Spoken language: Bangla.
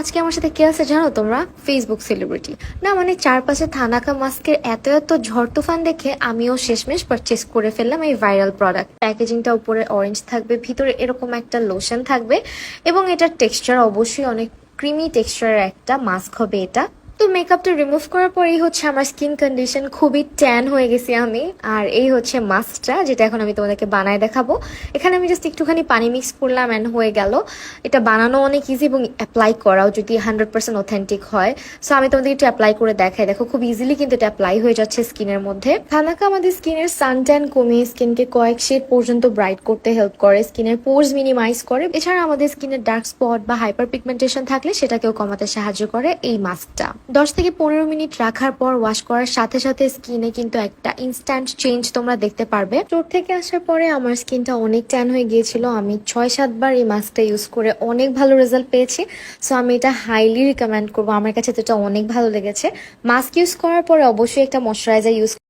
আজকে আমার সাথে কে আছে জানো তোমরা? ফেসবুক সেলিব্রিটি না, মানে চারপাশে থানাকা মাস্কের এত এত ঝড় তুফান দেখে আমিও শেষমেশ পারচেস করে ফেললাম এই ভাইরাল প্রোডাক্ট। প্যাকেজিংটা উপরে অরেঞ্জ থাকবে, ভিতরে এরকম একটা লোশন থাকবে এবং এটার টেক্সচার অবশ্যই অনেক ক্রিমি টেক্সচারের একটা মাস্ক হবে এটা। তো মেকআপটা রিমুভ করার পরেই হচ্ছে আমার স্কিন কন্ডিশন খুবই ট্যান হয়ে গেছি আমি। আর এই হচ্ছে মাস্কটা, যেটা এখন আমি তোমাদেরকে বানায় দেখাবো। এখানে আমি জাস্ট একটুখানি পানি মিক্স করলাম অ্যান্ড হয়ে গেল। এটা বানানো অনেক ইজি এবং অ্যাপ্লাই করাও যদি 100% অথেন্টিক হয়। সো আমি তোমাদের একটু অ্যাপ্লাই করে দেখাই, দেখো খুব ইজিলি কিন্তু এটা অ্যাপ্লাই হয়ে যাচ্ছে স্কিনের মধ্যে। থানাকা আমাদের স্কিনের সান ট্যান কমিয়ে স্কিনকে কয়েক শেড পর্যন্ত ব্রাইট করতে হেল্প করে, স্কিনের পোর্স মিনিমাইজ করে। এছাড়া আমাদের স্কিনের ডার্ক স্পট বা হাইপার পিগমেন্টেশন থাকলে সেটাকেও কমাতে সাহায্য করে এই মাস্কটা। 10 থেকে 15 মিনিট রাখার পর ওয়াশ করার সাথে সাথে স্কিনে কিন্তু একটা ইনস্ট্যান্ট চেঞ্জ তোমরা দেখতে পারবে। স্টোর থেকে আসার পরে আমার স্কিনটা অনেক ট্যান হয়ে গিয়েছিল, আমি 6-7 বার এই মাস্কটা ইউজ করে অনেক ভালো রেজাল্ট পেয়েছি। সো আমি এটা হাইলি রিকমেন্ড করবো, আমার কাছে তো এটা অনেক ভালো লেগেছে। মাস্ক ইউজ করার পরে অবশ্যই একটা ময়শ্চারাইজার ইউজ